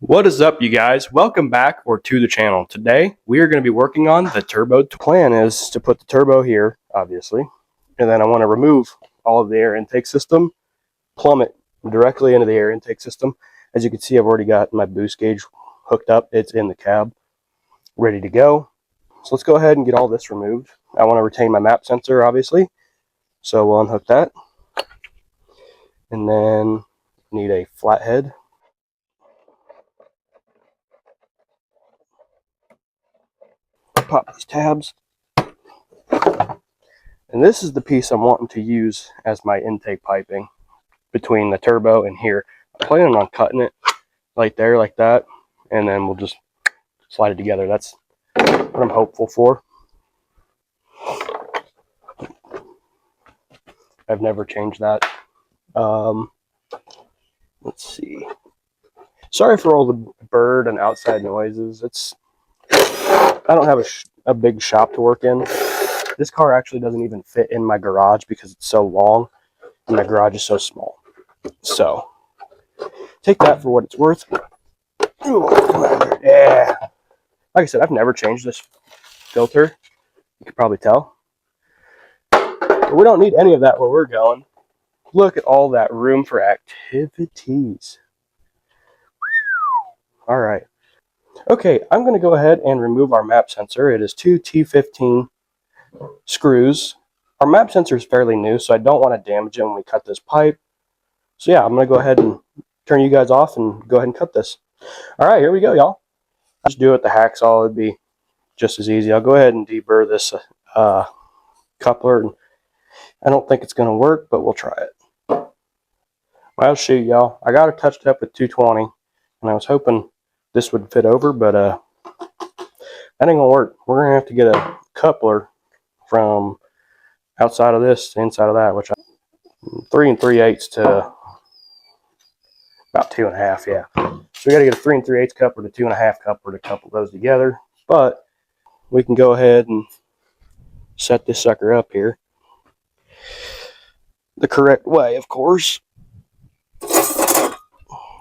What is up, you guys? Welcome back or to the channel. Today we are going to be working on the turbo. Plan is to put the turbo here, obviously, and then I want to remove all of the air intake system, plumb it directly into the air intake system. As you can see, I've already got my boost gauge hooked up. It's in the cab, ready to go. So let's go ahead and get all this removed. I want to retain my map sensor, obviously, so we'll unhook that, and then need a flathead. Pop these tabs. And this is the piece I'm wanting to use as my intake piping between the turbo and here. I'm planning on cutting it right there like that, and then we'll just slide it together. That's what I'm hopeful for. I've never changed that. Let's see. Sorry for all the bird and outside noises. I don't have a big shop to work in. This car actually doesn't even fit in my garage because it's so long and my garage is so small. So take that for what it's worth. Ooh, come on here. Yeah. Like I said, I've never changed this filter. You can probably tell. But we don't need any of that where we're going. Look at all that room for activities. All right. Okay, I'm going to go ahead and remove our map sensor. It is two T15 screws. Our map sensor is fairly new, so I don't want to damage it when we cut this pipe. So yeah, I'm going to go ahead and turn you guys off and go ahead and cut this. All right, here we go, y'all. Just do it with the hacksaw. It'd be just as easy. I'll go ahead and deburr this coupler. I don't think it's going to work, but we'll try it. Well, shoot, y'all. I got it touched up with 220, and I was hoping this would fit over, but that ain't gonna work. We're gonna have to get a coupler from outside of this to inside of that, which 3 3/8 to about 2 1/2. Yeah, so we got to get a 3 3/8 coupler to 2 1/2 coupler to couple those together. But we can go ahead and set this sucker up here the correct way, of course.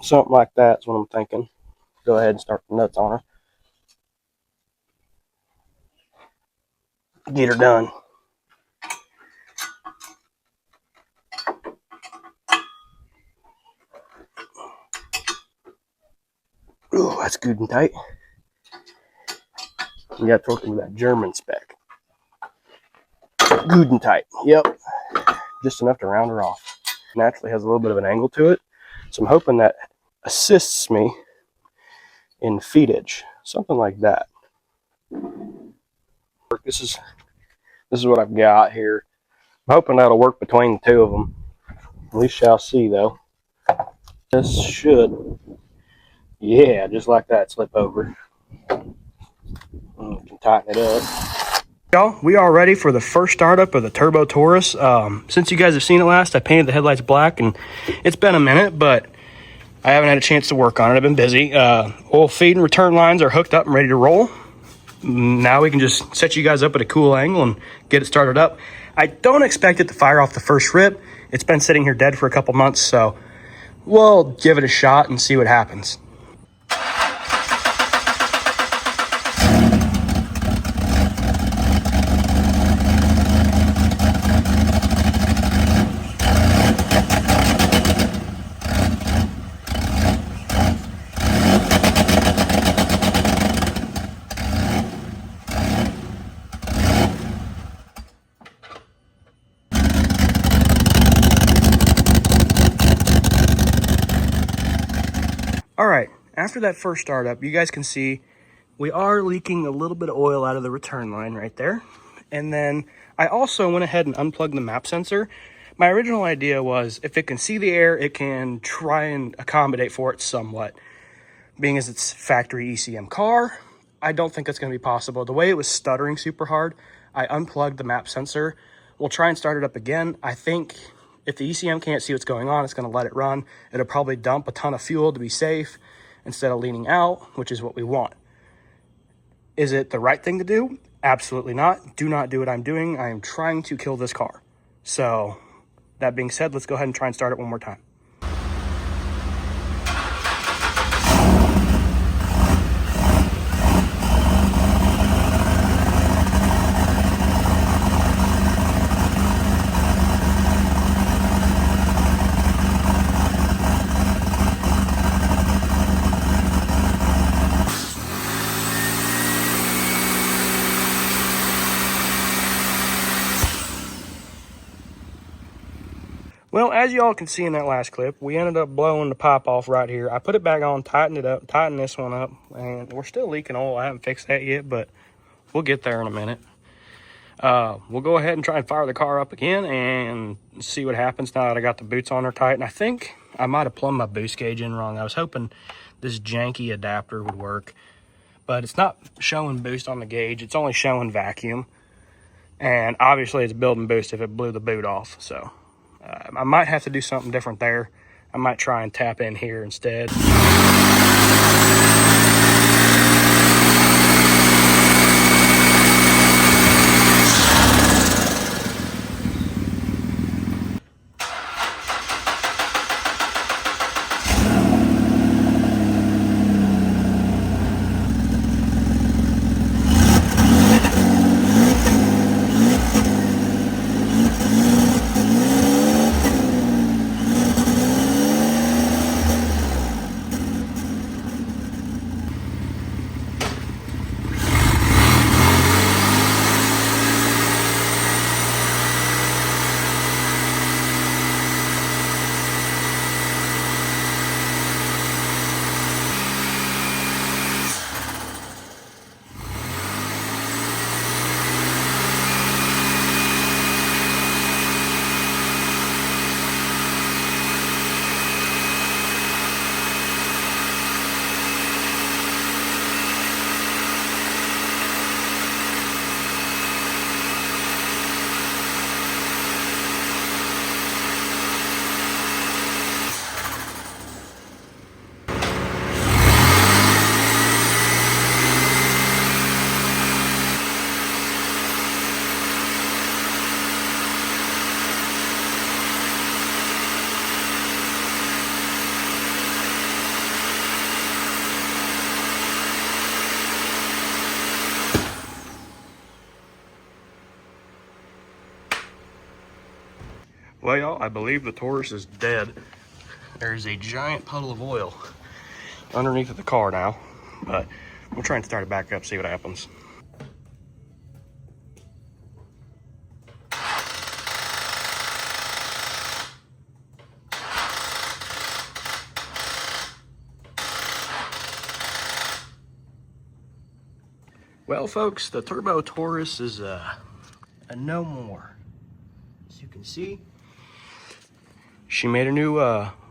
Something like that's what I'm thinking. Go ahead and start the nuts on her. Get her done. Ooh, that's good and tight. You got to torque with that German spec. Good and tight. Yep. Just enough to round her off. Naturally has a little bit of an angle to it, so I'm hoping that assists me in feetage. Something like that. This is what I've got here. I'm hoping that'll work between the two of them. We shall see, though. This should, yeah, just like that, slip over. We can tighten it up. Y'all, we are ready for the first startup of the Turbo Taurus. Since you guys have seen it last, I painted the headlights black, and it's been a minute, but I haven't had a chance to work on it. I've been busy. Oil feed and return lines are hooked up and ready to roll. Now we can just set you guys up at a cool angle and get it started up. I don't expect it to fire off the first rip. It's been sitting here dead for a couple months, so we'll give it a shot and see what happens. All right, after that first startup, you guys can see we are leaking a little bit of oil out of the return line right there. And then I also went ahead and unplugged the map sensor. My original idea was if it can see the air, it can try and accommodate for it somewhat. Being as it's factory ECM car, I don't think that's going to be possible. The way it was stuttering super hard, I unplugged the map sensor. We'll try and start it up again. I think if the ECM can't see what's going on, it's going to let it run. It'll probably dump a ton of fuel to be safe instead of leaning out, which is what we want. Is it the right thing to do? Absolutely not. Do not do what I'm doing. I am trying to kill this car. So that being said, let's go ahead and try and start it one more time. as y'all can see in that last clip, we ended up blowing the pipe off right here. I put it back on, tightened it up, tightened this one up, and we're still leaking oil. I haven't fixed that yet, but we'll get there in a minute. We'll go ahead and try and fire the car up again and see what happens now that I got the boots on there tight. And I think I might have plumbed my boost gauge in wrong. I was hoping this janky adapter would work, but it's not showing boost on the gauge. It's only showing vacuum. And obviously it's building boost if it blew the boot off. So I might have to do something different there. I might try and tap in here instead. Well, y'all, I believe the Taurus is dead. There's a giant puddle of oil underneath of the car now, but we'll try and start it back up, see what happens. Well, folks, the Turbo Taurus is a no more. As you can see, she made a new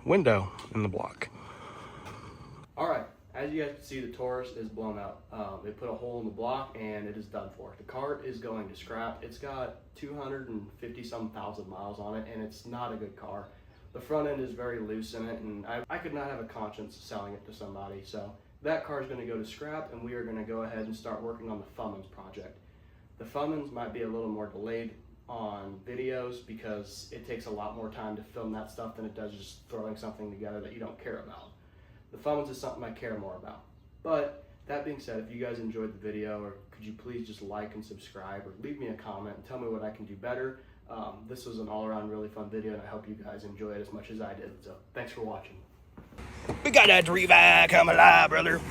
window in the block. All right, as you guys can see, the Taurus is blown out. They put a hole in the block and it is done for. The car is going to scrap. It's got 250-some thousand miles on it, and it's not a good car. The front end is very loose in it, and I could not have a conscience selling it to somebody. So that car is going to go to scrap, and we are going to go ahead and start working on the Fummins project. The Fummins might be a little more delayed on videos because it takes a lot more time to film that stuff than it does just throwing something together that you don't care about. The Fummins is something I care more about. But that being said, if you guys enjoyed the video, or could you please just like and subscribe, or leave me a comment and tell me what I can do better. This was an all-around really fun video, and I hope you guys enjoy it as much as I did. So thanks for watching. We got that revive come alive, brother.